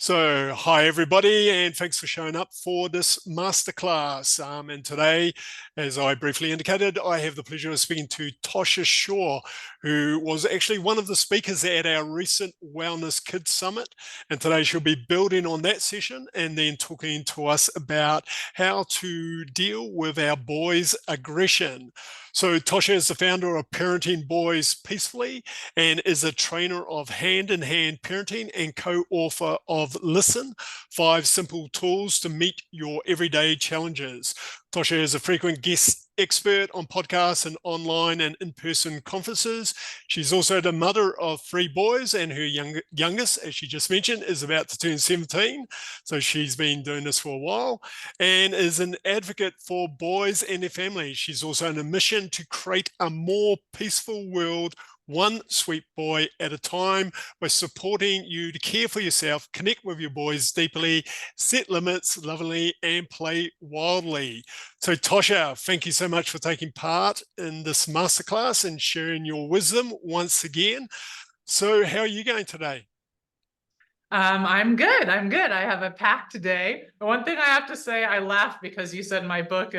So, hi everybody, and thanks for showing up for this masterclass. And today, as I briefly indicated, I have the pleasure of speaking to Tosha Schore, who was actually one of the speakers at our recent Wellness Kids Summit. And today she'll be building on that session and then talking to us about how to deal with our boys' aggression. So, Tosha is the founder of Parenting Boys Peacefully and is a trainer of hand-in-hand parenting and co-author of Listen, 5 Simple Tools to Meet Your Everyday Challenges. Tosha is a frequent guest expert on podcasts and online and in-person conferences. She's also the mother of 3 boys, and her youngest, as she just mentioned, is about to turn 17. So she's been doing this for a while and is an advocate for boys and their families. She's also on a mission to create a more peaceful world, one sweet boy at a time, by supporting you to care for yourself, connect with your boys deeply, set limits lovingly, and play wildly. So Tosha, thank you so much for taking part in this masterclass and sharing your wisdom once again. So how are you going today? I'm good. I have a packed day. The one thing I have to say, I laughed because you said my book,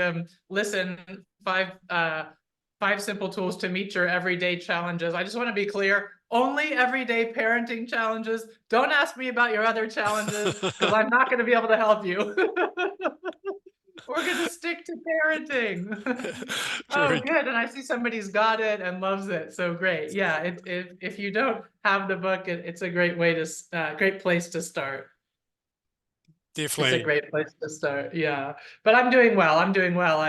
Listen, five simple tools to meet your everyday challenges. I just want to be clear, only everyday parenting challenges. Don't ask me about your other challenges because I'm not going to be able to help you. We're going to stick to parenting. Oh, Very good. And I see somebody's got it and loves it. So great. Yeah. If you don't have the book, it's a great way to, great place to start. It's a definitely. great place to start. Yeah. But I'm doing well. I'm doing well.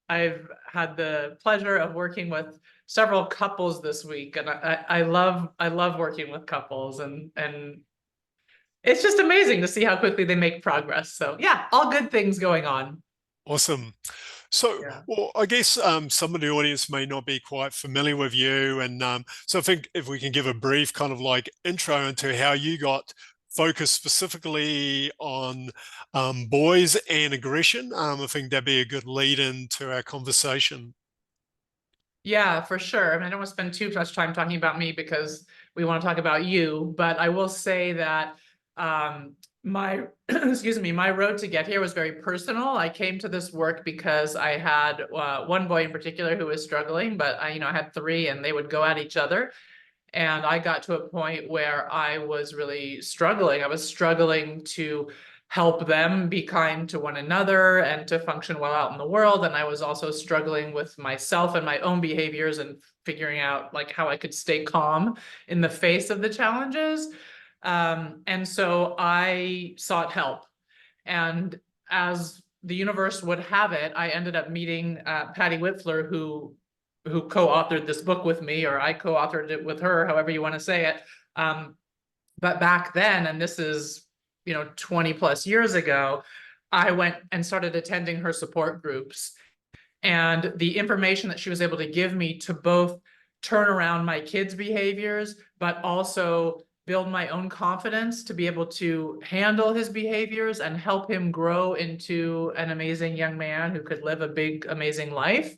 I've had the pleasure of working with several couples this week, and I love working with couples, and it's just amazing to see how quickly they make progress. So yeah, all good things going on. Awesome. So, Yeah. well, I guess some of the audience may not be quite familiar with you. And so I think if we can give a brief kind of like intro into how you got focused specifically on boys and aggression, I think that'd be a good lead into our conversation. Yeah, for sure. I mean, I don't want to spend too much time talking about me because we want to talk about you, but I will say that my excuse me, my road to get here was very personal. I came to this work because I had one boy in particular who was struggling, but I had 3 and they would go at each other. And I got to a point where I was really struggling. I was struggling to help them be kind to one another and to function well out in the world. And I was also struggling with myself and my own behaviors and figuring out like how I could stay calm in the face of the challenges. And so I sought help. And as the universe would have it, I ended up meeting Patty Whitfler, who co-authored this book with me, or I co-authored it with her, however you want to say it. But back then, and this is 20 plus years ago, I went and started attending her support groups. And the information that she was able to give me to both turn around my kids' behaviors, but also build my own confidence to be able to handle his behaviors and help him grow into an amazing young man who could live a big, amazing life,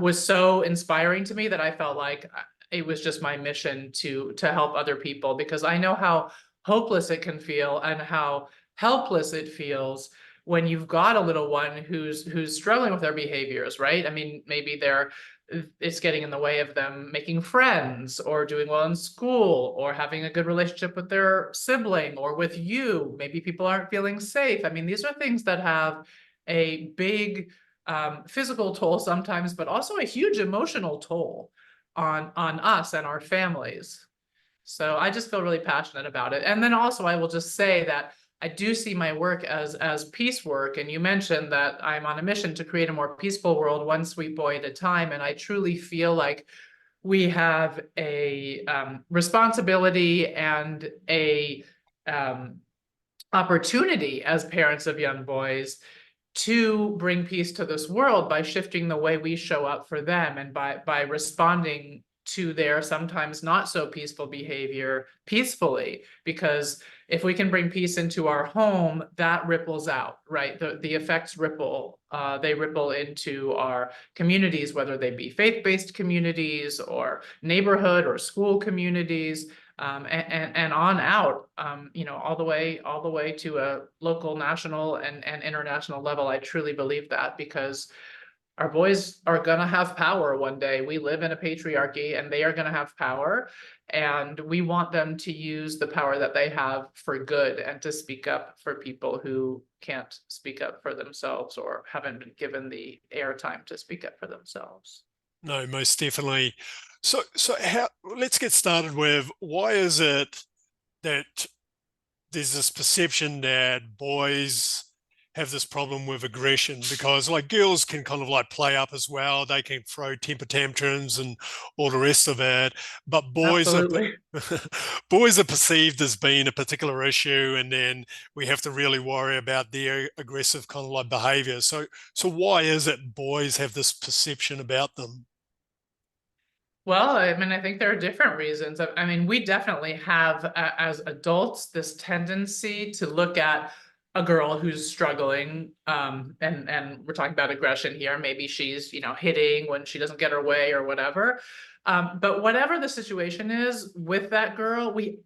was so inspiring to me that I felt like it was just my mission to help other people, because I know how hopeless it can feel and how helpless it feels when you've got a little one who's struggling with their behaviors, right? I mean, maybe it's getting in the way of them making friends or doing well in school or having a good relationship with their sibling or with you. Maybe people aren't feeling safe. I mean, these are things that have a big physical toll sometimes, but also a huge emotional toll on us and our families. So I just feel really passionate about it. And then also I will just say that I do see my work as peace work. And you mentioned that I'm on a mission to create a more peaceful world, one sweet boy at a time. And I truly feel like we have a responsibility and a opportunity as parents of young boys to bring peace to this world by shifting the way we show up for them and by responding to their sometimes not so peaceful behavior peacefully. Because if we can bring peace into our home, that ripples out, right? The effects ripple. They ripple into our communities, whether they be faith-based communities or neighborhood or school communities. and on out, all the way to a local, national, and international level. I truly believe that, because our boys are going to have power one day. We live in a patriarchy, and they are going to have power. And we want them to use the power that they have for good, and to speak up for people who can't speak up for themselves, or haven't been given the airtime to speak up for themselves. No, most definitely. So let's get started with, why is it that there's this perception that boys have this problem with aggression? Because like girls can kind of like play up as well, they can throw temper tantrums and all the rest of it, but Absolutely. boys are perceived as being a particular issue, and then we have to really worry about their aggressive kind of like behavior. So why is it boys have this perception about them? Well, I mean, I think there are different reasons. I mean, we definitely have, as adults, this tendency to look at a girl who's struggling, and we're talking about aggression here. Maybe she's, hitting when she doesn't get her way or whatever. But whatever the situation is with that girl, we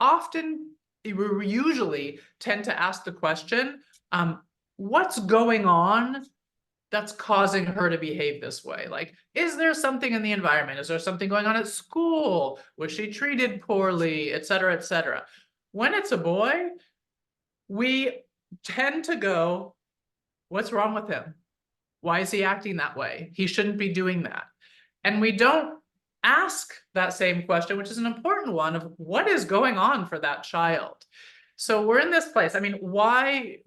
usually tend to ask the question, what's going on that's causing her to behave this way? Like, is there something in the environment? Is there something going on at school? Was she treated poorly, et cetera, et cetera? When it's a boy, we tend to go, what's wrong with him? Why is he acting that way? He shouldn't be doing that. And we don't ask that same question, which is an important one, of what is going on for that child. So we're in this place. I mean, why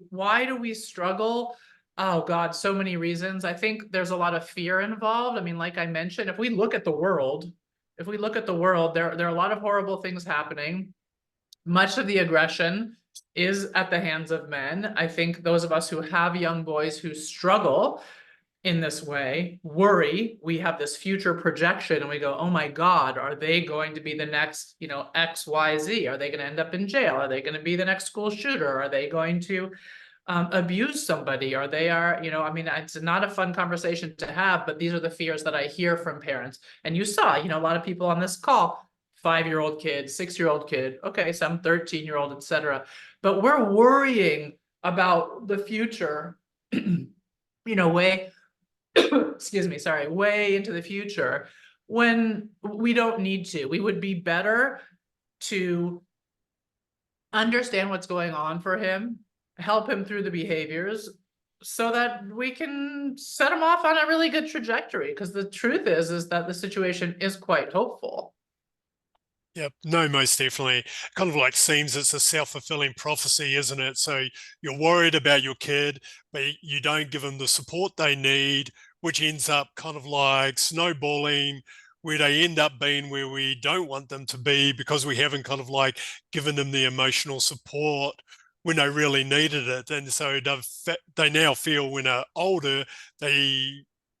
do we struggle? Oh God, so many reasons. I think there's a lot of fear involved. I mean, like I mentioned, if we look at the world, there are a lot of horrible things happening. Much of the aggression is at the hands of men. I think those of us who have young boys who struggle in this way worry. We have this future projection, and we go, oh my God, are they going to be the next, XYZ? Are they going to end up in jail? Are they going to be the next school shooter? Are they going to abuse somebody? Or I mean, it's not a fun conversation to have, but these are the fears that I hear from parents. And you saw, a lot of people on this call, 5-year-old kid, 6-year-old kid, okay, some 13-year-old, etc. But we're worrying about the future, way, excuse me, sorry, way into the future, when we don't need to. We would be better to understand what's going on for him, help him through the behaviors, so that we can set him off on a really good trajectory. Because the truth is that the situation is quite hopeful. Yep. No, most definitely. Kind of like seems it's a self-fulfilling prophecy, isn't it? So you're worried about your kid, but you don't give them the support they need, which ends up kind of like snowballing, where they end up being where we don't want them to be, because we haven't kind of like given them the emotional support when they really needed it. And so they now feel, when they're older, they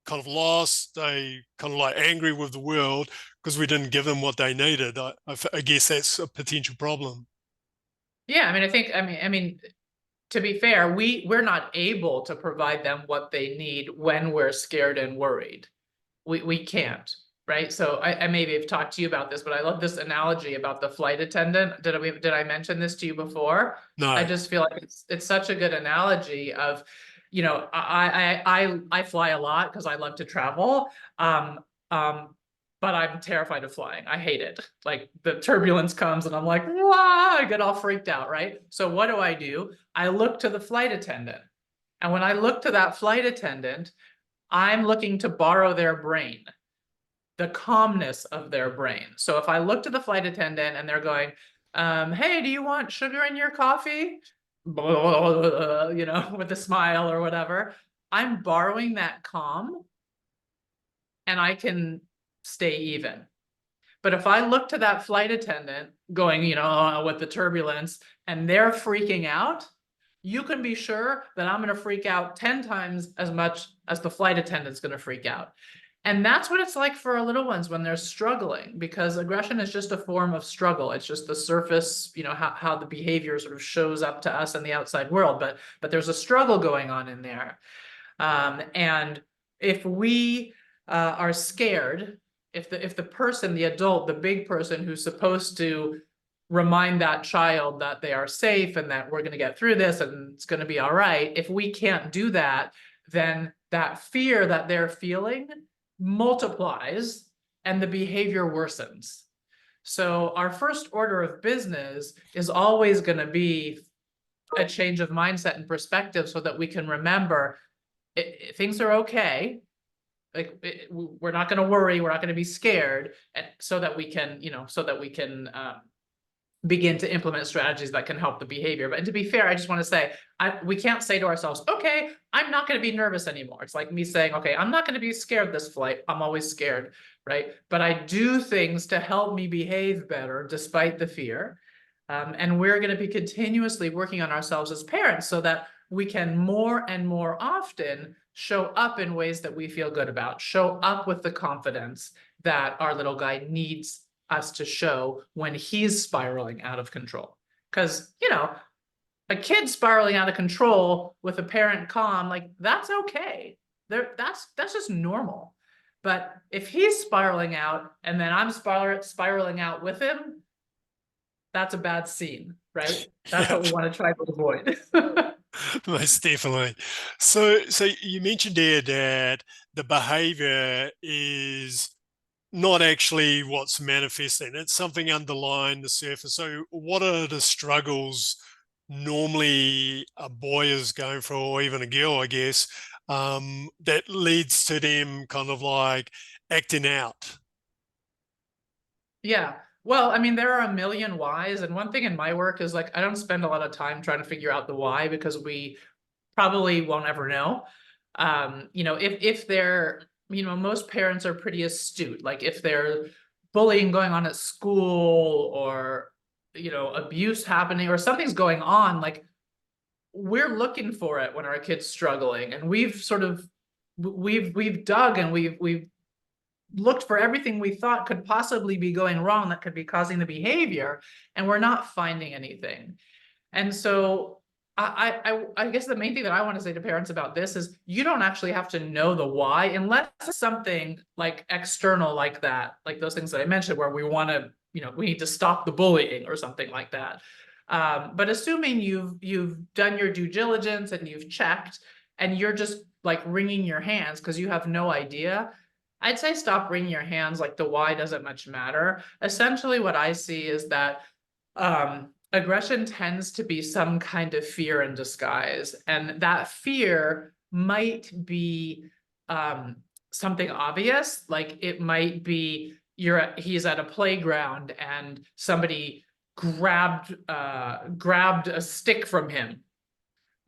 kind of lost, they kind of like angry with the world because we didn't give them what they needed. I guess that's a potential problem. Yeah, I mean, I mean, to be fair, we're not able to provide them what they need when we're scared and worried. We can't, right? So I maybe have talked to you about this, but I love this analogy about the flight attendant. Did I mention this to you before? I No. just feel like it's such a good analogy of, I fly a lot because I love to travel. Um, um, but I'm terrified of flying. I hate it. Like, the turbulence comes and I'm like, wow, I get all freaked out, right? So what do? I look to the flight attendant. And when I look to that flight attendant, I'm looking to borrow their brain, the calmness of their brain. So if I look to the flight attendant and they're going, hey, do you want sugar in your coffee? With a smile or whatever, I'm borrowing that calm, and I can stay even. But if I look to that flight attendant going, with the turbulence, and they're freaking out, you can be sure that I'm going to freak out 10 times as much as the flight attendant's going to freak out. And that's what it's like for our little ones when they're struggling, because aggression is just a form of struggle. It's just the surface, how the behavior sort of shows up to us in the outside world. But there's a struggle going on in there. And if we are scared, if the person, the adult, the big person who's supposed to remind that child that they are safe and that we're going to get through this and it's going to be all right. If we can't do that, then that fear that they're feeling multiplies and the behavior worsens. So our first order of business is always going to be a change of mindset and perspective so that we can remember things are okay. Like we're not going to worry, we're not going to be scared, and so that we can, so that we can begin to implement strategies that can help the behavior. But to be fair, I just want to say, we can't say to ourselves, okay, I'm not going to be nervous anymore. It's like me saying, okay, I'm not going to be scared this flight. I'm always scared, right? But I do things to help me behave better despite the fear. And we're going to be continuously working on ourselves as parents so that we can more and more often show up in ways that we feel good about, show up with the confidence that our little guy needs us to show when he's spiraling out of control. Because, a kid spiraling out of control with a parent calm, like that's okay. That's just normal. But if he's spiraling out and then I'm spiraling out with him, that's a bad scene, right? That's what we want to try to avoid. Most definitely. So you mentioned there that the behavior is not actually what's manifesting. It's something underlying the surface. So what are the struggles normally a boy is going through, or even a girl, I guess, that leads to them kind of like acting out? Yeah. Well, I mean, there are a million whys. And one thing in my work is like, I don't spend a lot of time trying to figure out the why because we probably won't ever know. If they're, most parents are pretty astute. Like if there's bullying going on at school or, abuse happening or something's going on, like we're looking for it when our kid's struggling. And we've dug and we've looked for everything we thought could possibly be going wrong that could be causing the behavior, and we're not finding anything. And so I guess the main thing that I want to say to parents about this is you don't actually have to know the why unless it's something like external like that, like those things that I mentioned where we want to, we need to stop the bullying or something like that. But assuming you've done your due diligence and you've checked and you're just like wringing your hands because you have no idea, I'd say stop wringing your hands. Like the why doesn't much matter. Essentially what I see is that aggression tends to be some kind of fear in disguise. And that fear might be something obvious. Like it might be he's at a playground and somebody grabbed a stick from him.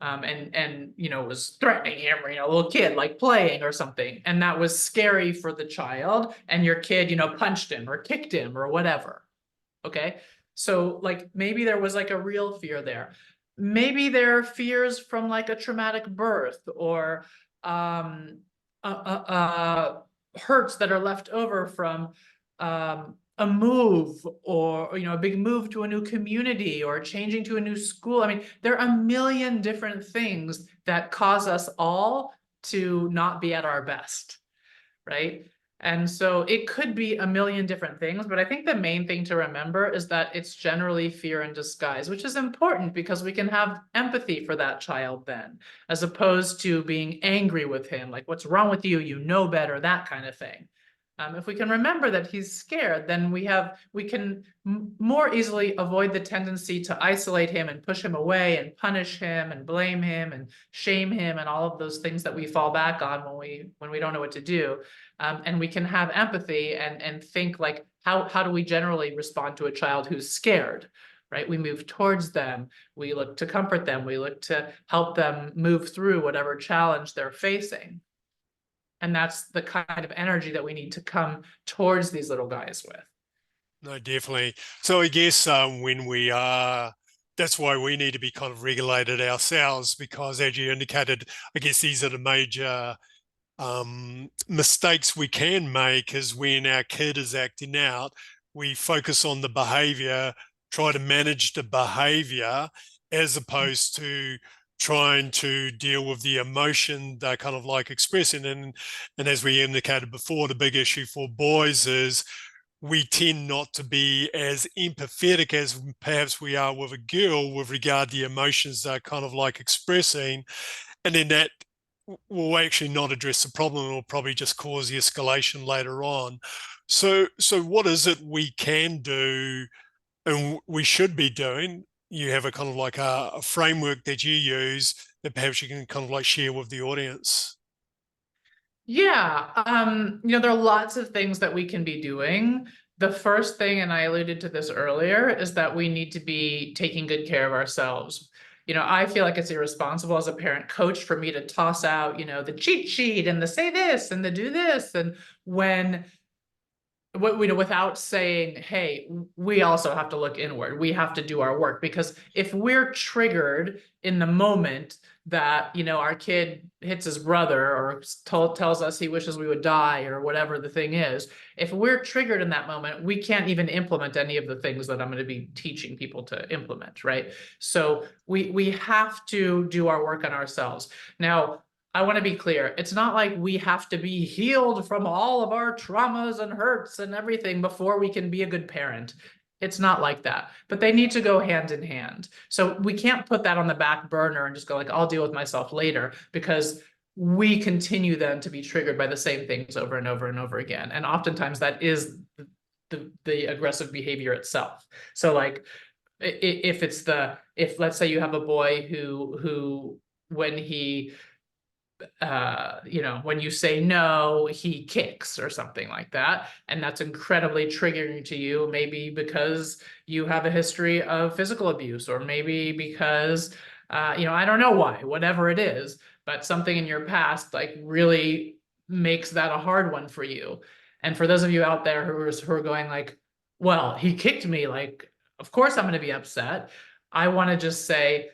And was threatening him, or a little kid like playing or something, and that was scary for the child, and your kid punched him or kicked him or whatever. Okay, so like maybe there was like a real fear there. Maybe there are fears from like a traumatic birth or hurts that are left over from a move or a big move to a new community or changing to a new school. I mean, there are a million different things that cause us all to not be at our best, right? And so it could be a million different things, but I think the main thing to remember is that it's generally fear in disguise, which is important because we can have empathy for that child then, as opposed to being angry with him, like, what's wrong with you? You know better, that kind of thing. If we can remember that he's scared, then we can more easily avoid the tendency to isolate him and push him away and punish him and blame him and shame him and all of those things that we fall back on when we don't know what to do. And we can have empathy and think like, how do we generally respond to a child who's scared? Right? We move towards them. We look to comfort them. We look to help them move through whatever challenge they're facing. And that's the kind of energy that we need to come towards these little guys with. No, definitely. So I guess when we are, that's why we need to be kind of regulated ourselves, because as you indicated, I guess these are the major mistakes we can make is when our kid is acting out, we focus on the behavior, try to manage the behavior as opposed to trying to deal with the emotion they're kind of like expressing. And as we indicated before, the big issue for boys is we tend not to be as empathetic as perhaps we are with a girl with regard to the emotions they're kind of like expressing. And then that will actually not address the problem. It will probably just cause the escalation later on. So what is it we can do and we should be doing? You have a kind of like a framework that you use that perhaps you can kind of like share with the audience. Yeah, there are lots of things that we can be doing. The first thing, and I alluded to this earlier, is that we need to be taking good care of ourselves. I feel like it's irresponsible as a parent coach for me to toss out, the cheat sheet and the say this and the do this. And when without saying, hey, we also have to look inward. We have to do our work, because if we're triggered in the moment that, our kid hits his brother or tells us he wishes we would die or whatever the thing is, if we're triggered in that moment, we can't even implement any of the things that I'm going to be teaching people to implement, right? So we have to do our work on ourselves. Now, I want to be clear. It's not like we have to be healed from all of our traumas and hurts and everything before we can be a good parent. It's not like that, but they need to go hand in hand. So we can't put that on the back burner and just go like, I'll deal with myself later, because we continue then to be triggered by the same things over and over and over again. And oftentimes that is the aggressive behavior itself. So like, if let's say you have a boy who when he when you say no, he kicks or something like that. And that's incredibly triggering to you, maybe because you have a history of physical abuse, or maybe because, I don't know why, whatever it is, but something in your past like really makes that a hard one for you. And for those of you out there who are going like, well, he kicked me, like, of course I'm going to be upset. I want to just say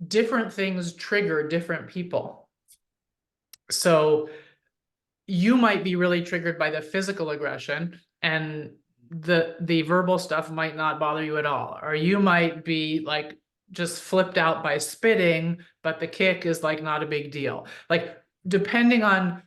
different things trigger different people. So you might be really triggered by the physical aggression, and the verbal stuff might not bother you at all. Or you might be like just flipped out by spitting, but the kick is like not a big deal. Like, depending on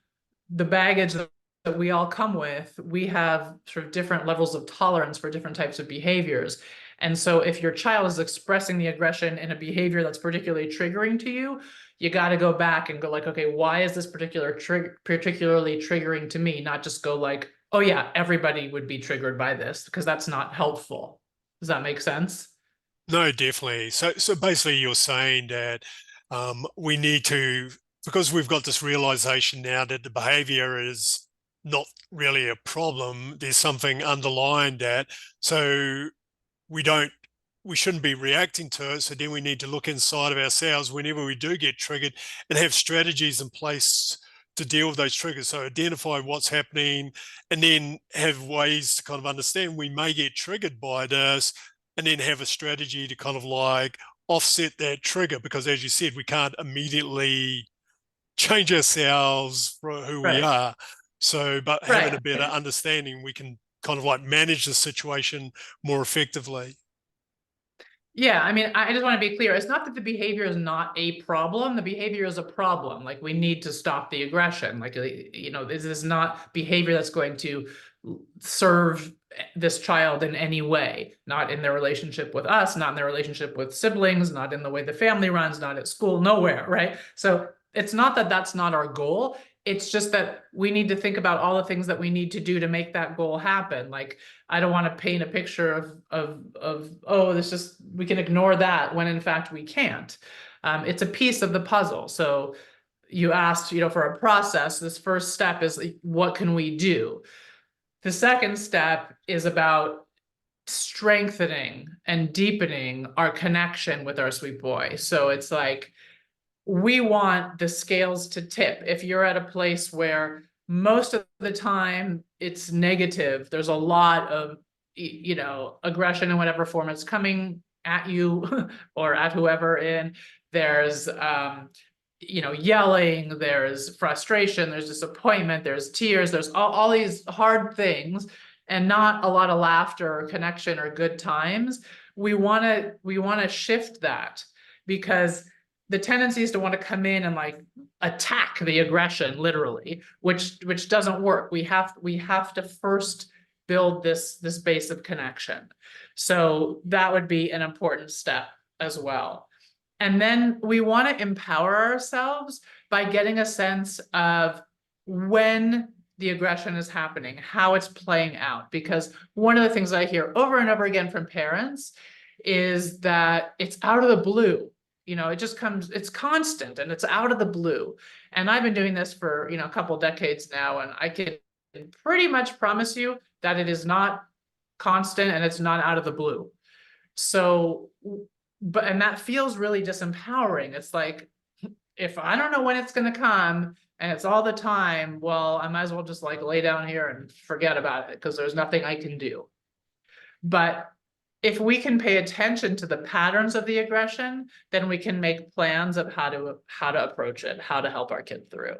the baggage that we all come with, we have sort of different levels of tolerance for different types of behaviors. And so if your child is expressing the aggression in a behavior that's particularly triggering to you, you got to go back and go like, okay, why is this particularly triggering to me? Not just go like, oh yeah, everybody would be triggered by this, because that's not helpful. Does that make sense? No, definitely. So basically, you're saying that we need to, because we've got this realization now that the behavior is not really a problem. There's something underlying that. So we don't we shouldn't be reacting to it. So then we need to look inside of ourselves whenever we do get triggered and have strategies in place to deal with those triggers. So identify what's happening and then have ways to kind of understand we may get triggered by this, and then have a strategy to kind of like offset that trigger, because as you said, we can't immediately change ourselves for who we Right. are. So, but having Right. a better understanding, we can kind of like manage the situation more effectively. Yeah, I mean, I just want to be clear. It's not that the behavior is not a problem. The behavior is a problem. Like, we need to stop the aggression. Like, this is not behavior that's going to serve this child in any way, not in their relationship with us, not in their relationship with siblings, not in the way the family runs, not at school, nowhere, right? So it's not that that's not our goal. It's just that we need to think about all the things that we need to do to make that goal happen. Like, I don't want to paint a picture of oh, this just, we can ignore that, when in fact we can't. It's a piece of the puzzle. So you asked, for a process, this first step is like, what can we do? The second step is about strengthening and deepening our connection with our sweet boy. So it's like, we want the scales to tip. If you're at a place where most of the time it's negative, there's a lot of, aggression in whatever form it's coming at you or at whoever in, there's, yelling, there's frustration, there's disappointment, there's tears, there's all these hard things, and not a lot of laughter or connection or good times. We want to shift that, because the tendency is to want to come in and like attack the aggression literally, which doesn't work. We have to first build this base of connection. So that would be an important step as well. And then we want to empower ourselves by getting a sense of when the aggression is happening, how it's playing out. Because one of the things I hear over and over again from parents is that it's out of the blue. You know, it just comes, it's constant and it's out of the blue. And I've been doing this for, you know, a couple decades now, and I can pretty much promise you that it is not constant and it's not out of the blue. So, and that feels really disempowering. It's like, if I don't know when it's going to come and it's all the time, well, I might as well just like lay down here and forget about it because there's nothing I can do. But if we can pay attention to the patterns of the aggression, then we can make plans of how to approach it, how to help our kid through.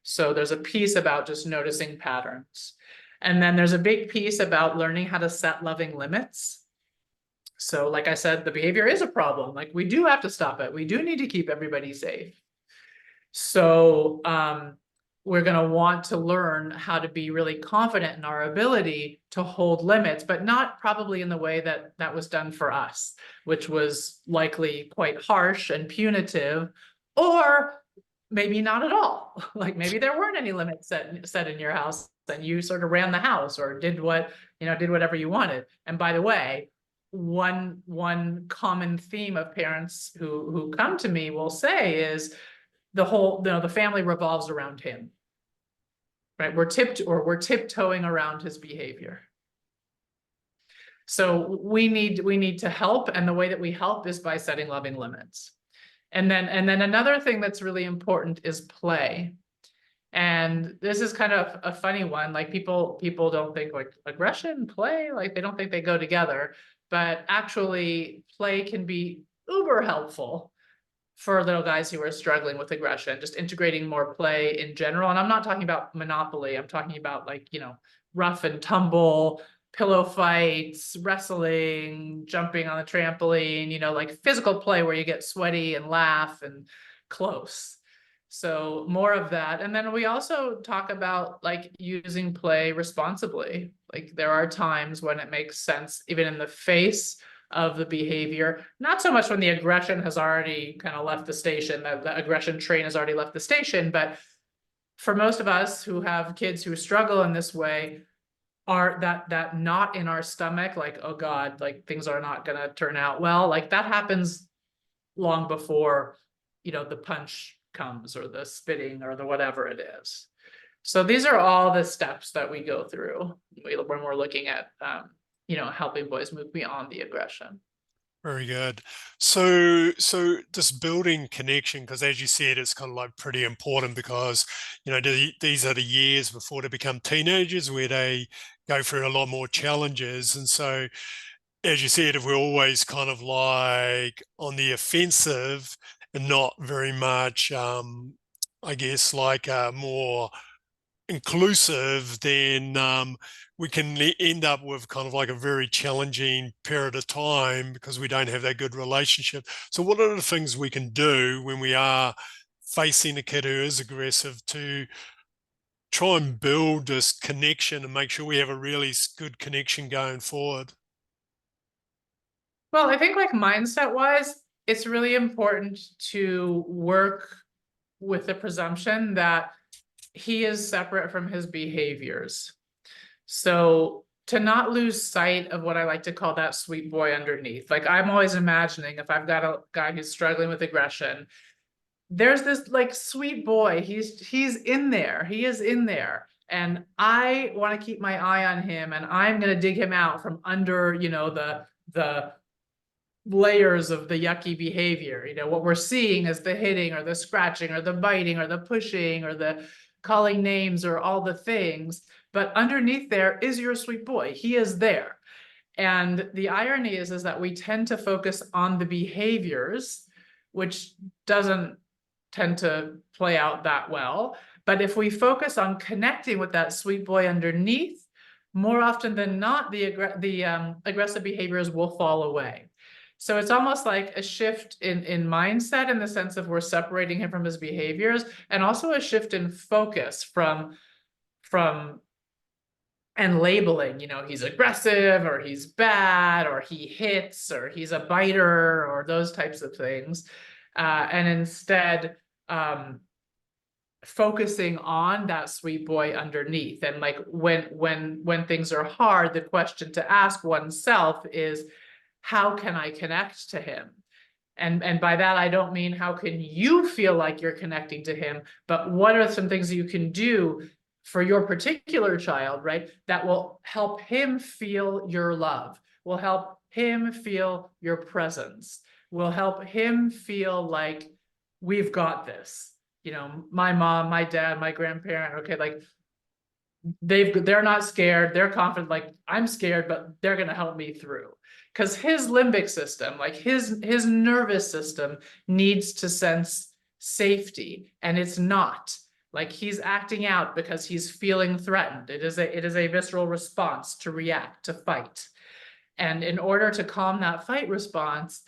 So there's a piece about just noticing patterns. And then there's a big piece about learning how to set loving limits. So like I said, the behavior is a problem. Like we do have to stop it. We do need to keep everybody safe. So we're going to want to learn how to be really confident in our ability to hold limits, but not probably in the way that that was done for us, which was likely quite harsh and punitive, or maybe not at all. Like maybe there weren't any limits set in your house and you sort of ran the house or did whatever you wanted. And by the way, one common theme of parents who come to me will say is the family revolves around him, right? We're tiptoeing around his behavior. So we need to help, and the way that we help is by setting loving limits. And then another thing that's really important is play. And this is kind of a funny one. Like people don't think like aggression, play, like they don't think they go together, but actually play can be uber helpful for little guys who are struggling with aggression, just integrating more play in general. And I'm not talking about Monopoly. I'm talking about like, you know, rough and tumble, pillow fights, wrestling, jumping on the trampoline, you know, like physical play where you get sweaty and laugh and close. So more of that. And then we also talk about like using play responsibly. Like there are times when it makes sense, even in the face of the behavior, not so much when the aggression has already kind of left the station, the aggression train has already left the station. But for most of us who have kids who struggle in this way, are that knot in our stomach, like, oh God, like things are not going to turn out well. Like that happens long before, you know, the punch comes or the spitting or the whatever it is. So these are all the steps that we go through when we're looking at, you know, helping boys move beyond the aggression. Very good. So this building connection, because as you said, it's kind of like pretty important because, you know, these are the years before they become teenagers where they go through a lot more challenges. And so, as you said, if we're always kind of like on the offensive and not very much, I guess, like more inclusive, then we can end up with kind of like a very challenging period of time because we don't have that good relationship. So what are the things we can do when we are facing a kid who is aggressive to try and build this connection and make sure we have a really good connection going forward? Well, I think like mindset wise, it's really important to work with the presumption that he is separate from his behaviors. So to not lose sight of what I like to call that sweet boy underneath. Like I'm always imagining if I've got a guy who's struggling with aggression, there's this like sweet boy. He's in there. He is in there. And I want to keep my eye on him, and I'm going to dig him out from under, you know, the layers of the yucky behavior. You know, what we're seeing is the hitting or the scratching or the biting or the pushing or the calling names or all the things. But underneath there is your sweet boy. He is there. And the irony is that we tend to focus on the behaviors, which doesn't tend to play out that well. But if we focus on connecting with that sweet boy underneath, more often than not, the aggressive behaviors will fall away. So it's almost like a shift in mindset in the sense of we're separating him from his behaviors, and also a shift in focus from and labeling, he's aggressive or he's bad or he hits or he's a biter or those types of things. And instead, focusing on that sweet boy underneath. And like when things are hard, the question to ask oneself is, how can I connect to him? And by that, I don't mean how can you feel like you're connecting to him, but what are some things you can do for your particular child, right? That will help him feel your love, will help him feel your presence, will help him feel like we've got this. My mom, my dad, my grandparent, okay, like they're not scared, they're confident, like I'm scared, but they're going to help me through. Because his limbic system, like his nervous system, needs to sense safety, and it's not. Like he's acting out because he's feeling threatened. It is a visceral response to react, to fight. And in order to calm that fight response,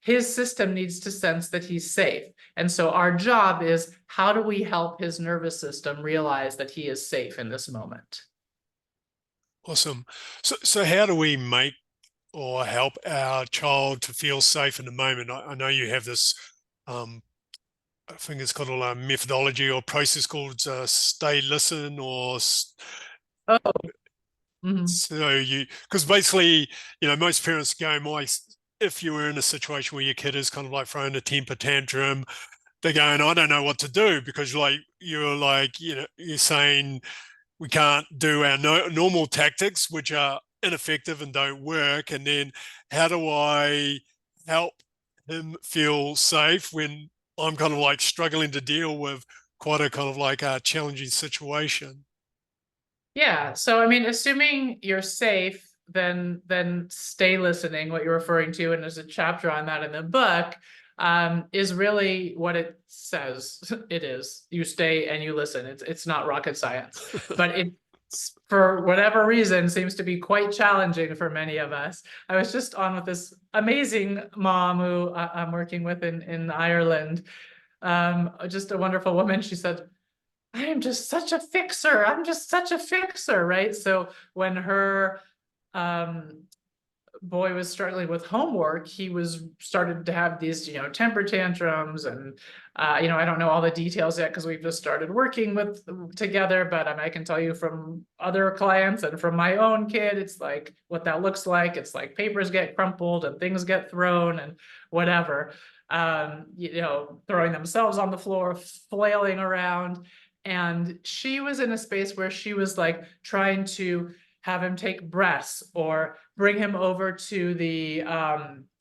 his system needs to sense that he's safe. And so our job is, how do we help his nervous system realize that he is safe in this moment? Awesome. So how do we make or help our child to feel safe in the moment? I know you have this, I think it's called a methodology or process called stay, listen, or Oh, mhm. so because basically, most parents go, if you were in a situation where your kid is kind of like throwing a temper tantrum, they're going, I don't know what to do, because you're saying we can't do our normal tactics, which are ineffective and don't work. And then how do I help him feel safe when I'm kind of like struggling to deal with quite a kind of like a challenging situation? Yeah. So I mean, assuming you're safe, then stay listening, what you're referring to, and there's a chapter on that in the book, is really what it says. It is. You stay and you listen. It's not rocket science, but it, for whatever reason, seems to be quite challenging for many of us. I was just on with this amazing mom who I'm working with in Ireland. Just a wonderful woman. She said, I am just such a fixer. I'm just such a fixer, right? So when her um, boy was struggling with homework, he was started to have these, temper tantrums, and I don't know all the details yet because we've just started working with together. But I can tell you from other clients and from my own kid, it's like what that looks like. It's like papers get crumpled and things get thrown and whatever. Throwing themselves on the floor, flailing around. And she was in a space where she was like trying to have him take breaths or bring him over to the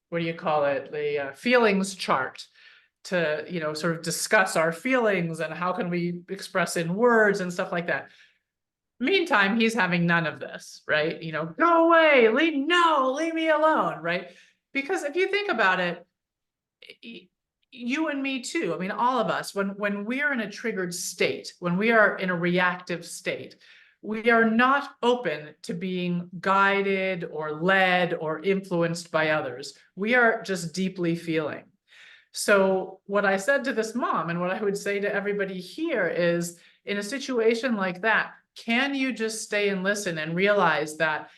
what do you call it, the feelings chart, to sort of discuss our feelings and how can we express in words and stuff like that. Meantime, he's having none of this, right? Go away, leave me alone, right? Because if you think about it, you and me too, I mean, all of us, when we're in a triggered state, when we are in a reactive state, we are not open to being guided or led or influenced by others. We are just deeply feeling. So what I said to this mom, and what I would say to everybody here, is in a situation like that, can you just stay and listen and realize that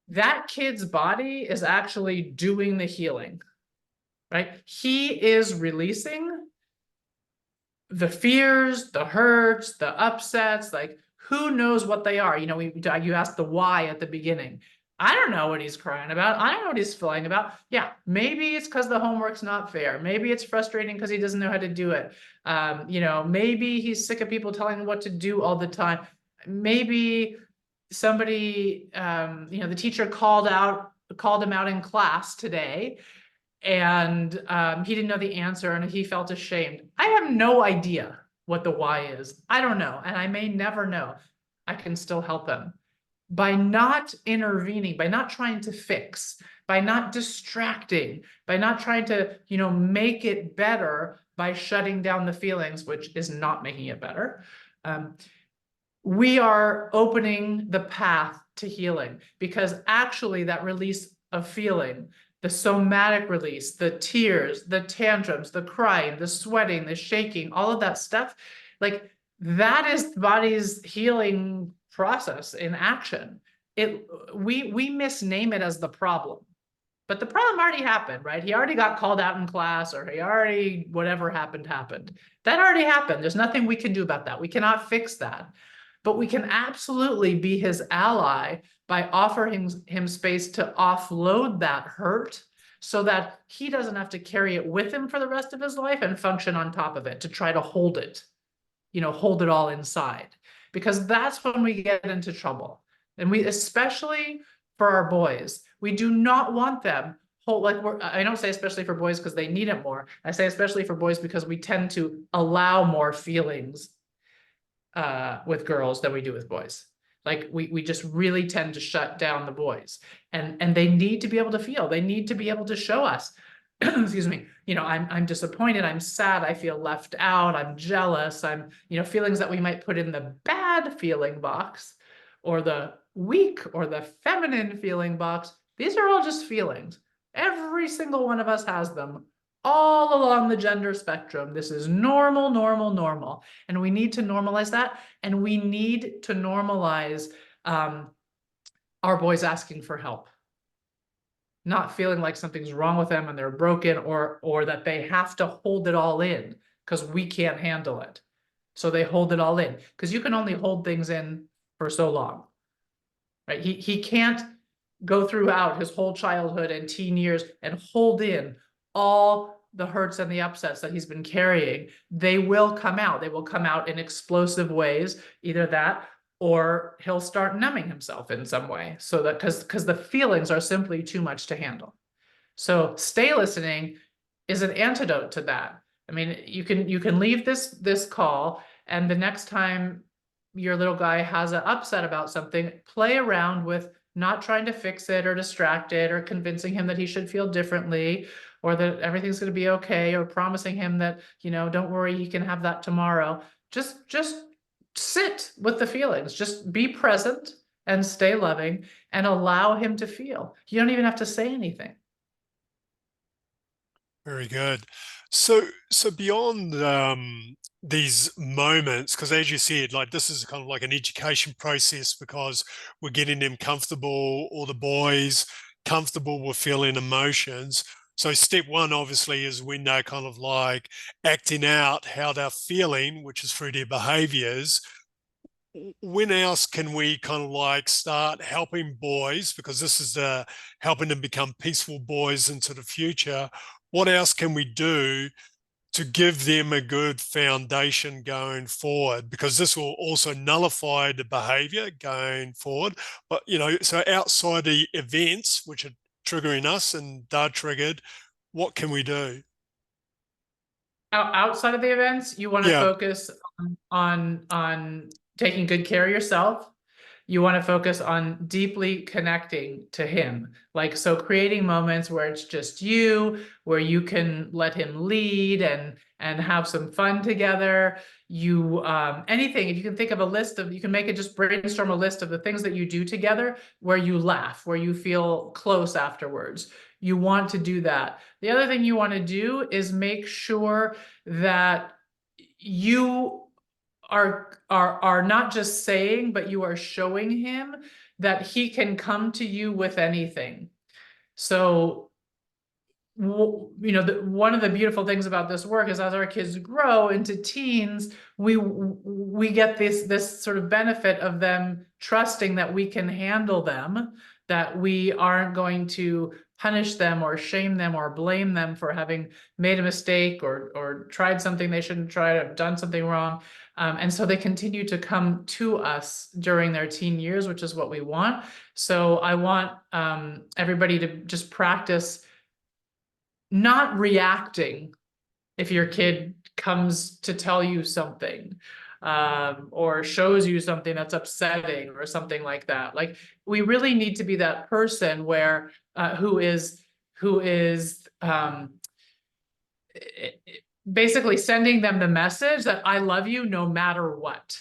that kid's body is actually doing the healing, right? He is releasing the fears, the hurts, the upsets, like who knows what they are. You asked the why at the beginning. I don't know what he's crying about. I don't know what he's feeling about. Yeah, maybe it's because the homework's not fair. Maybe it's frustrating because he doesn't know how to do it. Maybe he's sick of people telling him what to do all the time. Maybe somebody, the teacher called him out in class today, and he didn't know the answer and he felt ashamed. I have no idea what the why is. I don't know, and I may never know. I can still help him by not intervening, by not trying to fix, by not distracting, by not trying to, make it better by shutting down the feelings, which is not making it better. We are opening the path to healing, because actually that release of feeling, the somatic release, the tears, the tantrums, the crying, the sweating, the shaking, all of that stuff, like that is the body's healing process in action. We misname it as the problem. But the problem already happened, right? He already got called out in class, or he already, whatever happened. That already happened. There's nothing we can do about that. We cannot fix that. But we can absolutely be his ally by offering him space to offload that hurt so that he doesn't have to carry it with him for the rest of his life and function on top of it to try to hold it, hold it all inside. Because that's when we get into trouble. And we, especially for our boys, we do not want them I don't say especially for boys because they need it more. I say especially for boys because we tend to allow more feelings with girls than we do with boys. Like we just really tend to shut down the boys, and they need to be able to feel. They need to be able to show us. Excuse me. I'm disappointed. I'm sad. I feel left out. I'm jealous. I'm feelings that we might put in the bad feeling box, or the weak or the feminine feeling box. These are all just feelings. Every single one of us has them, all along the gender spectrum. This is normal, normal, normal. And we need to normalize that. And we need to normalize our boys asking for help. Not feeling like something's wrong with them and they're broken, or that they have to hold it all in because we can't handle it. So they hold it all in, because you can only hold things in for so long, right? He can't go throughout his whole childhood and teen years and hold in all the hurts and the upsets that he's been carrying. They will come out. They will come out in explosive ways, either that, or he'll start numbing himself in some way, so that because the feelings are simply too much to handle. So stay listening is an antidote to that. I mean, you can leave this call, and the next time your little guy has an upset about something, play around with not trying to fix it or distract it or convincing him that he should feel differently, or that everything's going to be okay, or promising him that, don't worry, he can have that tomorrow. Just sit with the feelings. Just be present and stay loving and allow him to feel. You don't even have to say anything. Very good. So beyond these moments, because as you said, like this is kind of like an education process, because we're getting them comfortable, or the boys comfortable with feeling emotions. So step one obviously is when they're kind of like acting out how they're feeling, which is through their behaviors. When else can we kind of like start helping boys, because this is the helping them become peaceful boys into the future? What else can we do to give them a good foundation going forward? Because this will also nullify the behavior going forward. But, so outside the events which are triggering us and are triggered, what can we do? Outside of the events, you want to Yeah, focus on taking good care of yourself. You want to focus on deeply connecting to him. Like, so creating moments where it's just you, where you can let him lead and have some fun together. Anything, if you can think of a list of, you can make it, just brainstorm a list of the things that you do together where you laugh, where you feel close afterwards. You want to do that. The other thing you want to do is make sure that you are not just saying, but you are showing him that he can come to you with anything. So, one of the beautiful things about this work is, as our kids grow into teens, we get this sort of benefit of them trusting that we can handle them, that we aren't going to punish them or shame them or blame them for having made a mistake or tried something they shouldn't try, or done something wrong. And so they continue to come to us during their teen years, which is what we want. So I want everybody to just practice not reacting if your kid comes to tell you something, or shows you something that's upsetting or something like that. Like, we really need to be that person where who is basically sending them the message that I love you no matter what.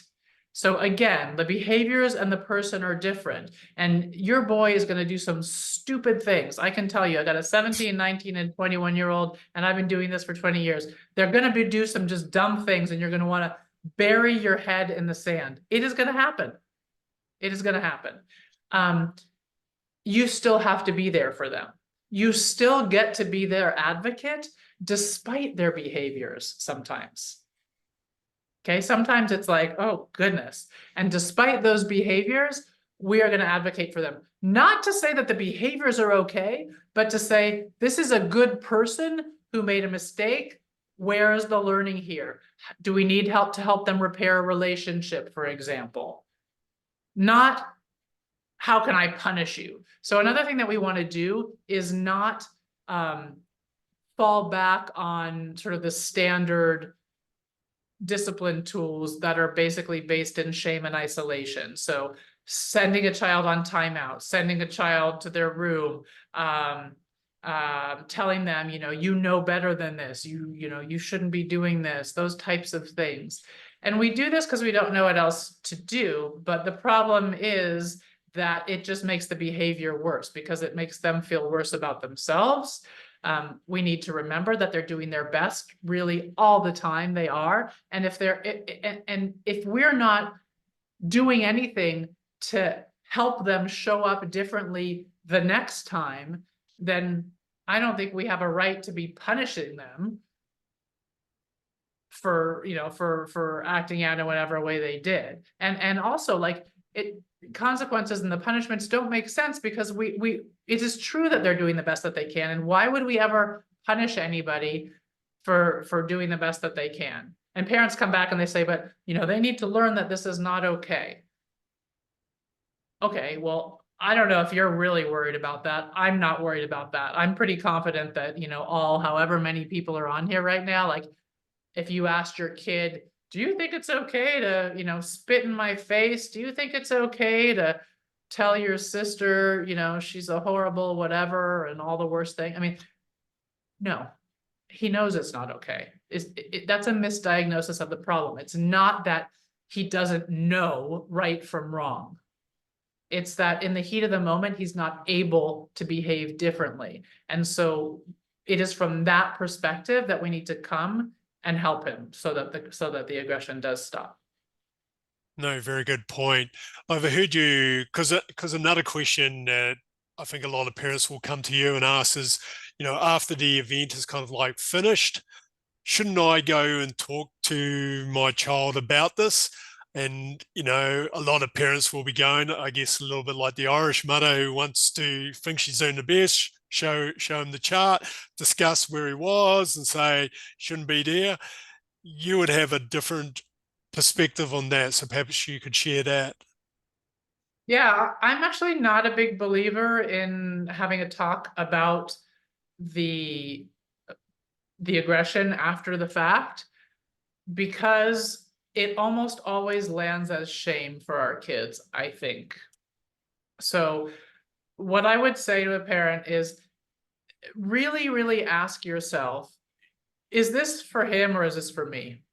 So again, the behaviors and the person are different, and your boy is going to do some stupid things. I can tell you, I got a 17, 19, and 21-year-old, and I've been doing this for 20 years. They're going to do some just dumb things, and you're going to want to bury your head in the sand. It is going to happen. It is going to happen. You still have to be there for them. You still get to be their advocate despite their behaviors sometimes. Okay, sometimes it's like, oh goodness. And despite those behaviors, we are going to advocate for them. Not to say that the behaviors are okay, but to say this is a good person who made a mistake. Where is the learning here? Do we need help to help them repair a relationship, for example? Not how can I punish you? So another thing that we want to do is not fall back on sort of the standard discipline tools that are basically based in shame and isolation. So sending a child on timeout, sending a child to their room, telling them, you know better than this, you shouldn't be doing this, those types of things. And we do this because we don't know what else to do. But the problem is that it just makes the behavior worse because it makes them feel worse about themselves. We need to remember that they're doing their best really all the time. They are. And if we're not doing anything to help them show up differently the next time, then I don't think we have a right to be punishing them for acting out in whatever way they did. And also, like, consequences and the punishments don't make sense because it is true that they're doing the best that they can. And why would we ever punish anybody for doing the best that they can? And parents come back and they say, but they need to learn that this is not okay. Okay, well, I don't know if you're really worried about that. I'm not worried about that. I'm pretty confident that, however many people are on here right now, like, if you asked your kid, do you think it's okay to, spit in my face? Do you think it's okay to tell your sister, she's a horrible whatever and all the worst thing? I mean, no, he knows it's not okay. That's a misdiagnosis of the problem. It's not that he doesn't know right from wrong. It's that in the heat of the moment, he's not able to behave differently. And so it is from that perspective that we need to come and help him so that the aggression does stop. No, very good point. I've heard you, because another question that I think a lot of parents will come to you and ask is, after the event is kind of like finished, shouldn't I go and talk to my child about this? And, a lot of parents will be going, I guess, a little bit like the Irish mother who wants to think she's doing the best, show him the chart, discuss where he was and say, shouldn't be there. You would have a different perspective on that. So perhaps you could share that. Yeah, I'm actually not a big believer in having a talk about the aggression after the fact, because it almost always lands as shame for our kids, I think. So what I would say to a parent is really, really ask yourself, is this for him or is this for me?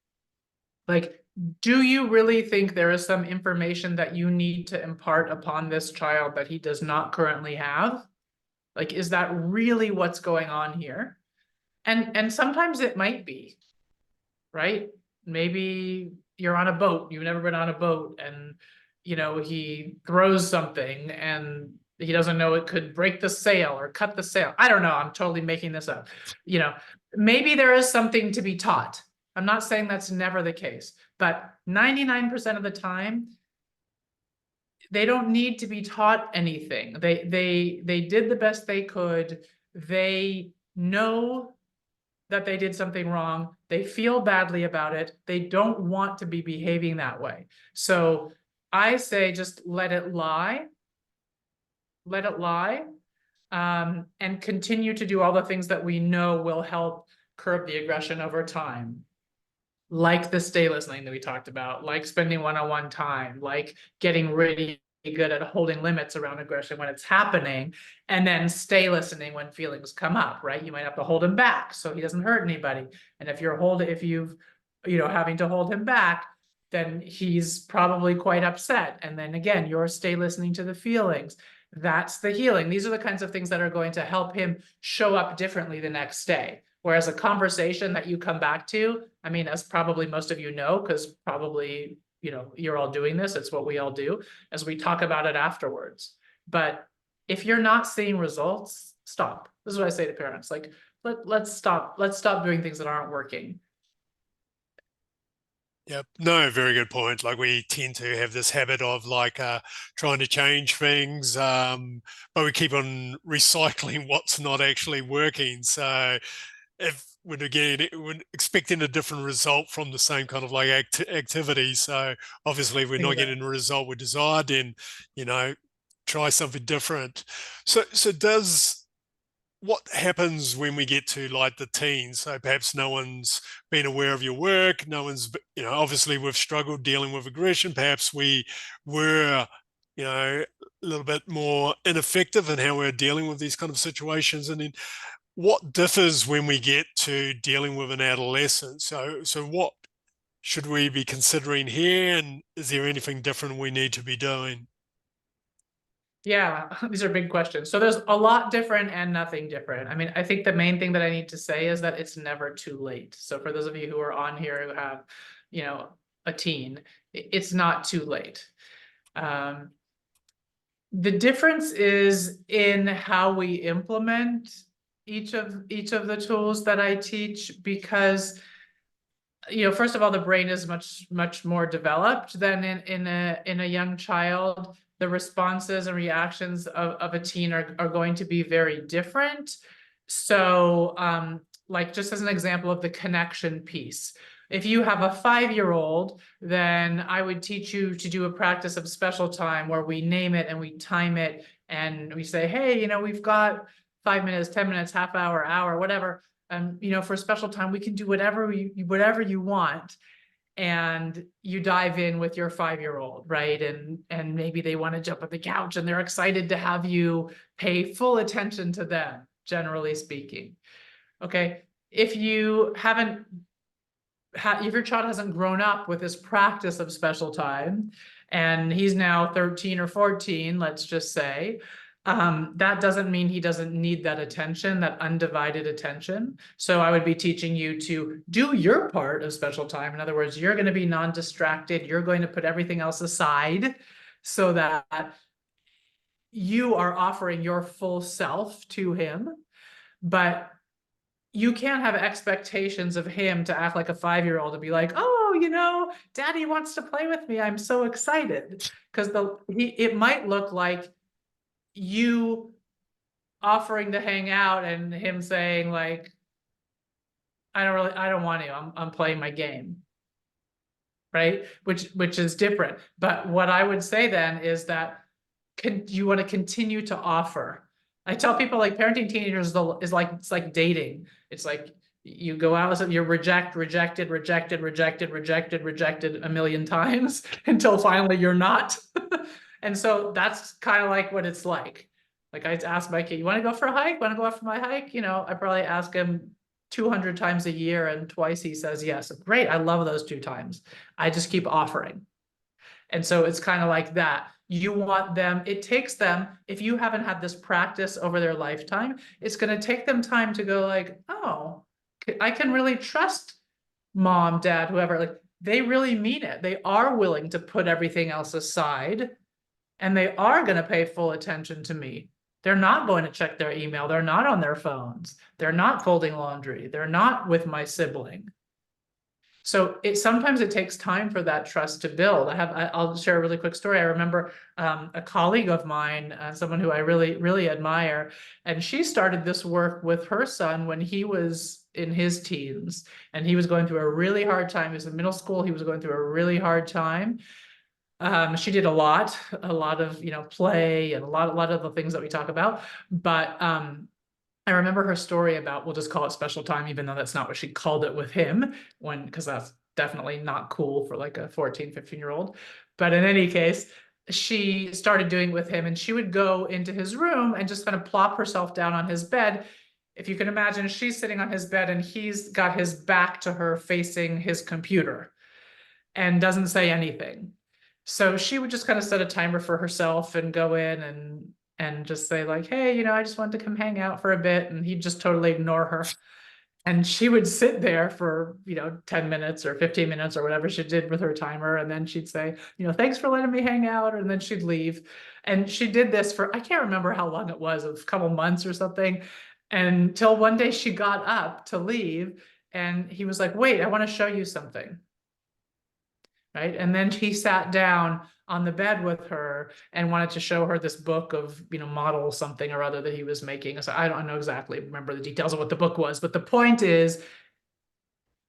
Like, do you really think there is some information that you need to impart upon this child that he does not currently have? Like, is that really what's going on here? And sometimes it might be, right? Maybe you're on a boat, you've never been on a boat, and he throws something and he doesn't know it could break the sail or cut the sail. I don't know, I'm totally making this up. Maybe there is something to be taught. I'm not saying that's never the case, but 99% of the time, they don't need to be taught anything. They did the best they could. They know that they did something wrong. They feel badly about it. They don't want to be behaving that way. So I say just let it lie. Let it lie. And continue to do all the things that we know will help curb the aggression over time. Like the stay listening that we talked about, like spending one-on-one time, like getting really good at holding limits around aggression when it's happening, and then stay listening when feelings come up, right? You might have to hold him back so he doesn't hurt anybody. And if you've having to hold him back, then he's probably quite upset. And then again, you're stay listening to the feelings. That's the healing. These are the kinds of things that are going to help him show up differently the next day. Whereas a conversation that you come back to, I mean, as probably most of you know, because probably you're all doing this, it's what we all do, as we talk about it afterwards. But if you're not seeing results, stop. This is what I say to parents, like, let's stop doing things that aren't working. Yep. No, very good point. Like we tend to have this habit of like trying to change things, but we keep on recycling what's not actually working. So if we're expecting a different result from the same kind of like activity. So obviously, if we're not getting the result we desired, then you know, try something different. So does what happens when we get to like the teens? So perhaps no one's been aware of your work. No one's, obviously we've struggled dealing with aggression. Perhaps we were, a little bit more ineffective in how we're dealing with these kind of situations. And then what differs when we get to dealing with an adolescent? So what should we be considering here? And is there anything different we need to be doing? Yeah, these are big questions. So there's a lot different and nothing different. I mean, I think the main thing that I need to say is that it's never too late. So for those of you who are on here who have, a teen, it's not too late. The difference is in how we implement each of the tools that I teach, because first of all, the brain is much more developed than in a young child. The responses and reactions of a teen are going to be very different. So like just as an example of the connection piece, if you have a 5-year-old, then I would teach you to do a practice of special time where we name it and we time it and we say, hey, we've got 5 minutes, 10 minutes, half hour, whatever. For special time, we can do whatever you want. And you dive in with your 5-year-old, right? And maybe they want to jump on the couch and they're excited to have you pay full attention to them, generally speaking. Okay. If you haven't if your child hasn't grown up with this practice of special time and he's now 13 or 14, let's just say, that doesn't mean he doesn't need that attention, that undivided attention. So I would be teaching you to do your part of special time. In other words, you're going to be non-distracted. You're going to put everything else aside so that you are offering your full self to him. But you can't have expectations of him to act like a 5-year-old and be like, oh, daddy wants to play with me. I'm so excited. Because it might look like you offering to hang out and him saying like, I don't want to, I'm playing my game. Right? Which is different. But what I would say then is that you want to continue to offer. I tell people like parenting teenagers is like, it's like dating. It's like you go out and you're rejected a million times until finally you're not. And so that's kind of like what it's like. Like I ask my kid, you want to go for a hike? Want to go out for my hike? I probably ask him 200 times a year and twice he says yes. Great. I love those 2 times. I just keep offering. And so it's kind of like that. You want them, it takes them, if you haven't had this practice over their lifetime, it's going to take them time to go like, oh, I can really trust mom, dad, whoever. Like they really mean it. They are willing to put everything else aside and they are going to pay full attention to me. They're not going to check their email. They're not on their phones. They're not folding laundry. They're not with my sibling. So sometimes it takes time for that trust to build. I'll share a really quick story. I remember a colleague of mine, someone who I really, really admire, and she started this work with her son when he was in his teens, and he was going through a really hard time. He was in middle school. He was going through a really hard time. She did a lot of play and a lot of the things that we talk about, but I remember her story about, we'll just call it special time, even though that's not what she called it with him, because that's definitely not cool for like a 14, 15-year-old. But in any case, she started doing it with him and she would go into his room and just kind of plop herself down on his bed. If you can imagine, she's sitting on his bed and he's got his back to her facing his computer and doesn't say anything. So she would just kind of set a timer for herself and go in and just say like, hey, I just wanted to come hang out for a bit. And he'd just totally ignore her. And she would sit there for, 10 minutes or 15 minutes or whatever she did with her timer. And then she'd say, thanks for letting me hang out. And then she'd leave. And she did this for, I can't remember how long it was, a couple months or something. Until one day she got up to leave and he was like, wait, I want to show you something. Right. And then he sat down on the bed with her and wanted to show her this book of, model something or other that he was making. So I don't know exactly remember the details of what the book was, but the point is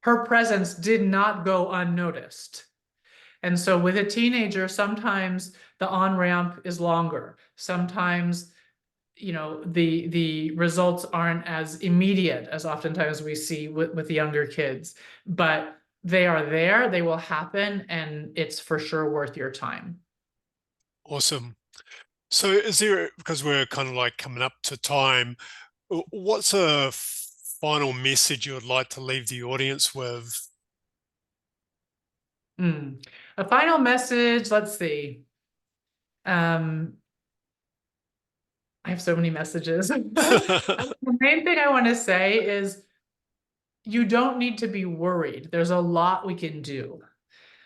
her presence did not go unnoticed. And so with a teenager, sometimes the on-ramp is longer. Sometimes, the results aren't as immediate as oftentimes we see with the younger kids, but they are there, they will happen, and it's for sure worth your time. Awesome. So is there, because we're kind of like coming up to time, what's a final message you would like to leave the audience with? A final message, let's see. I have so many messages. The main thing I want to say is you don't need to be worried. There's a lot we can do.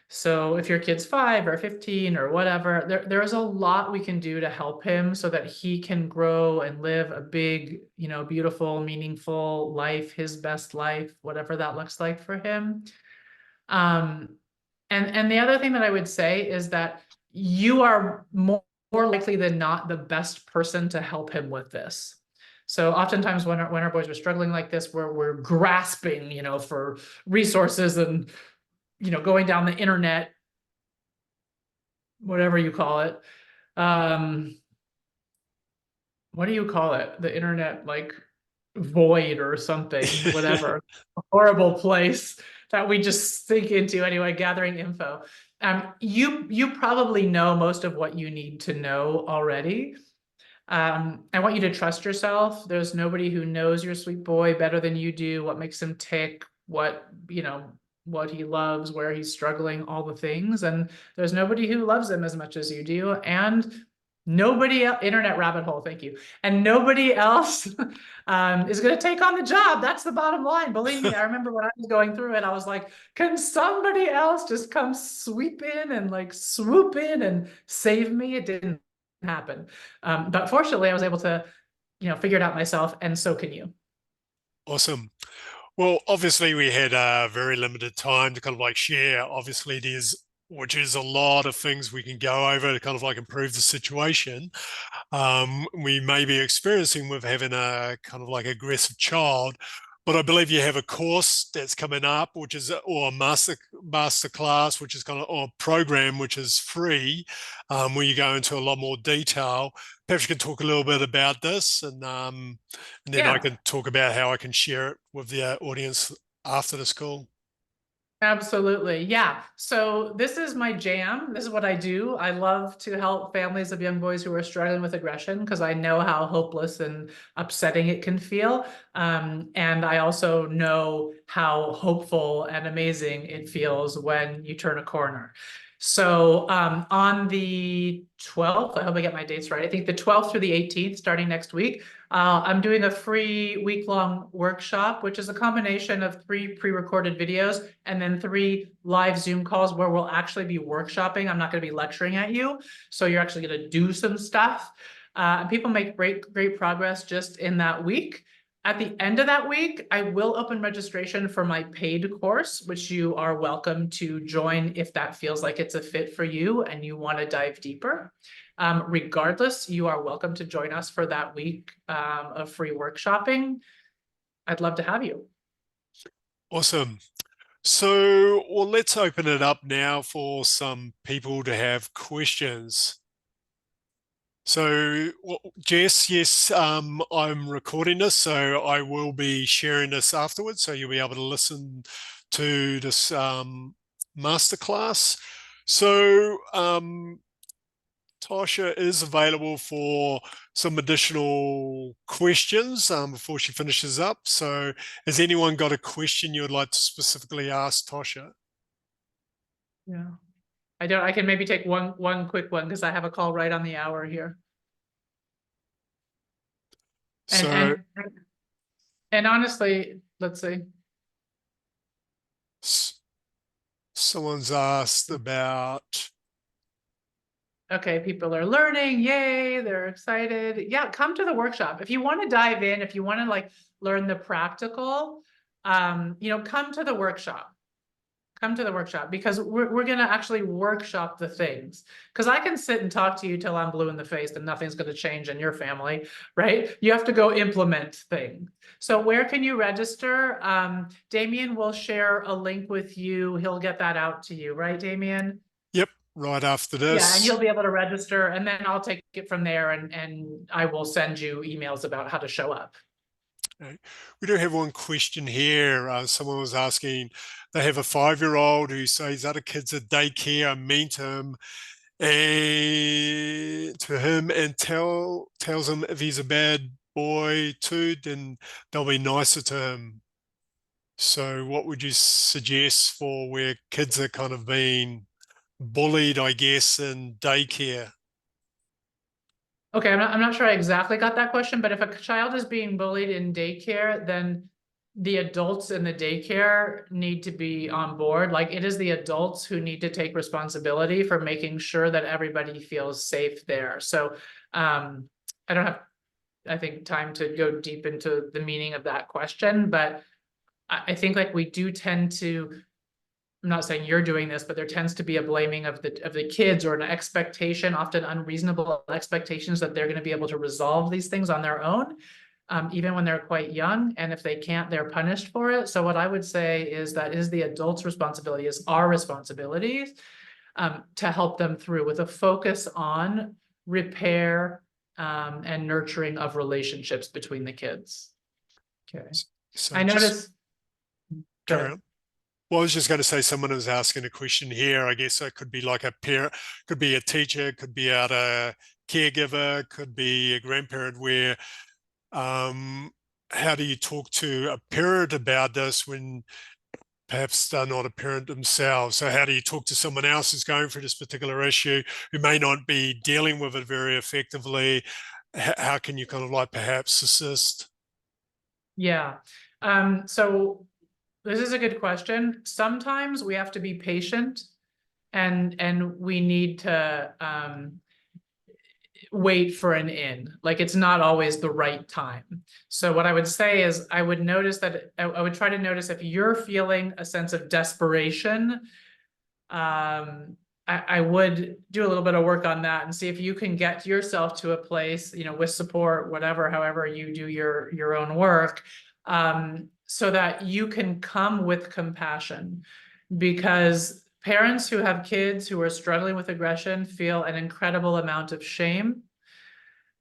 So if your kid's 5 or 15 or whatever, there's a lot we can do to help him so that he can grow and live a big, beautiful, meaningful life, his best life, whatever that looks like for him. Um, and the other thing that I would say is that you are more likely than not the best person to help him with this. So oftentimes when our boys are struggling like this, we're grasping, for resources and, going down the internet, whatever you call it. What do you call it? The internet, like void or something, whatever. A horrible place that we just sink into anyway, gathering info. You probably know most of what you need to know already. I want you to trust yourself. There's nobody who knows your sweet boy better than you do, what makes him tick, what he loves, where he's struggling, all the things. And there's nobody who loves him as much as you do. And nobody else, internet rabbit hole, thank you. And nobody else is going to take on the job. That's the bottom line. Believe me, I remember when I was going through it, I was like, can somebody else just come sweep in and like swoop in and save me? It didn't happen. But fortunately, I was able to, figure it out myself, and so can you. Awesome. Well, obviously we had a very limited time to kind of like share. Obviously which is a lot of things we can go over to kind of like improve the situation. We may be experiencing with having a kind of like aggressive child, but I believe you have a course that's coming up, which is, or a master class, which is kind of, or program, which is free, where you go into a lot more detail. Perhaps you can talk a little bit about this, and then I Yeah. can talk about how I can share it with the audience after this call. Absolutely. Yeah. So this is my jam. This is what I do. I love to help families of young boys who are struggling with aggression because I know how hopeless and upsetting it can feel. And I also know how hopeful and amazing it feels when you turn a corner. So on the 12th, I hope I get my dates right. I think the 12th through the 18th, starting next week, I'm doing a free week-long workshop, which is a combination of 3 pre-recorded videos and then 3 live Zoom calls where we'll actually be workshopping. I'm not going to be lecturing at you. So you're actually going to do some stuff. And people make great progress just in that week. At the end of that week, I will open registration for my paid course, which you are welcome to join if that feels like it's a fit for you and you want to dive deeper. Regardless, you are welcome to join us for that week of free workshopping. I'd love to have you. Awesome. So, well, let's open it up now for some people to have questions. So, well, Jess, yes, I'm recording this, so I will be sharing this afterwards. So you'll be able to listen to this masterclass. So, Tosha is available for some additional questions before she finishes up. So, has anyone got a question you would like to specifically ask Tosha? Yeah. I can maybe take one quick one because I have a call right on the hour here. And So, and honestly, let's see. Someone's asked about. Okay, people are learning. Yay, they're excited. Yeah, come to the workshop. If you want to dive in, if you want to like learn the practical, come to the workshop. Come to the workshop because we're going to actually workshop the things. Because I can sit and talk to you till I'm blue in the face and nothing's going to change in your family, right? You have to go implement things. So where can you register? Damien will share a link with you. He'll get that out to you, right, Damien? Yep, right after Yeah, and you'll this. be able to register, and then I'll take it from there, and I will send you emails about how to show up. Okay. We do have one question here. Someone was asking, they have a 5-year-old who says other kids at daycare are mean to him and tells him if he's a bad boy too, then they'll be nicer to him. So what would you suggest for where kids are kind of being bullied, I guess, in daycare? Okay, I'm not sure I exactly got that question, but if a child is being bullied in daycare, then the adults in the daycare need to be on board. Like it is the adults who need to take responsibility for making sure that everybody feels safe there. So I don't have, I think, time to go deep into the meaning of that question, but I think like we do tend to, I'm not saying you're doing this, but there tends to be a blaming of the kids or an expectation, often unreasonable expectations that they're going to be able to resolve these things on their own, even when they're quite young. And if they can't, they're punished for it. So what I would say is that is the adult's responsibility, is our responsibility, to help them through with a focus on repair and nurturing of relationships between the kids. Okay. So I just noticed. Go carry ahead. on. Well, I was just going to say someone was asking a question here. I guess it could be like a parent, could be a teacher, could be out a caregiver, could be a grandparent where how do you talk to a parent about this when perhaps they're not a parent themselves? So how do you talk to someone else who's going through this particular issue who may not be dealing with it very effectively? How can you kind of like perhaps assist? Yeah. So this is a good question. Sometimes we have to be patient and we need to wait for an in. Like it's not always the right time. So what I would say is I would notice that I would try to notice if you're feeling a sense of desperation, I would do a little bit of work on that and see if you can get yourself to a place, with support, whatever, however you do your own work, so that you can come with compassion. Because parents who have kids who are struggling with aggression feel an incredible amount of shame.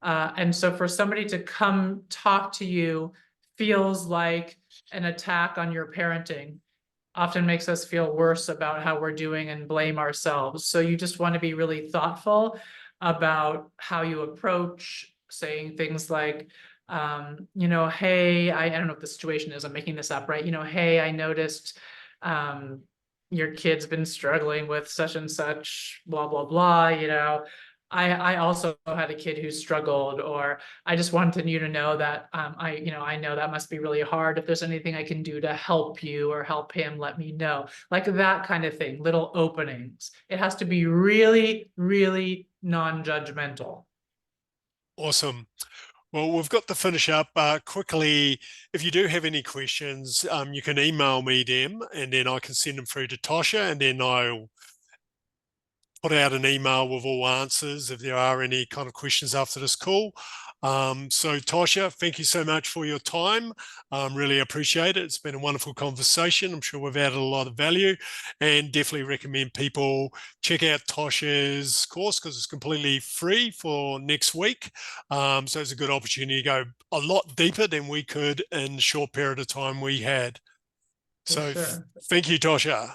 And so for somebody to come talk to you feels like an attack on your parenting, often makes us feel worse about how we're doing and blame ourselves. So you just want to be really thoughtful about how you approach saying things like, hey, I don't know what the situation is, I'm making this up, right? Hey, I noticed your kid's been struggling with such and such, blah, blah, blah, I also had a kid who struggled, or I just wanted you to know that I know that must be really hard. If there's anything I can do to help you or help him, let me know. Like that kind of thing, little openings. It has to be really, really non-judgmental. Awesome. Well, we've got to finish up quickly. If you do have any questions, you can email me them and then I can send them through to Tosha and then I'll put out an email with all answers if there are any kind of questions after this call. So Tosha, thank you so much for your time. Really appreciate it. It's been a wonderful conversation. I'm sure we've added a lot of value and definitely recommend people check out Tosha's course because it's completely free for next week. So it's a good opportunity to go a lot deeper than we could in the short period of time we had. For So sure. thank you, Tosha.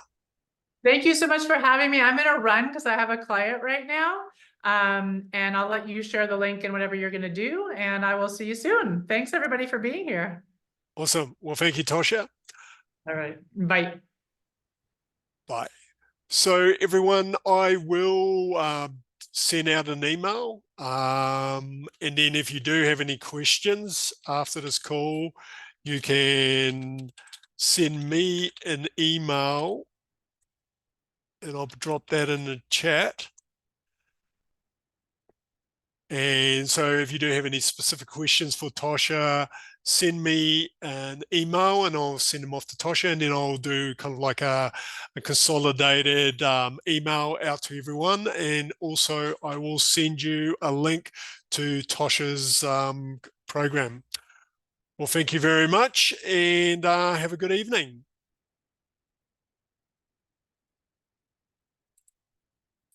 Thank you so much for having me. I'm gonna run because I have a client right now. And I'll let you share the link and whatever you're gonna do, and I will see you soon. Thanks everybody for being here. Awesome. Well, thank you, Tosha. All right, bye. Bye. So everyone, I will send out an email. And then if you do have any questions after this call, you can send me an email, and I'll drop that in the chat. And so if you do have any specific questions for Tosha, send me an email and I'll send them off to Tosha, and then I'll do kind of like a consolidated email out to everyone. And also I will send you a link to Tosha's program. Well, thank you very much, and have a good evening.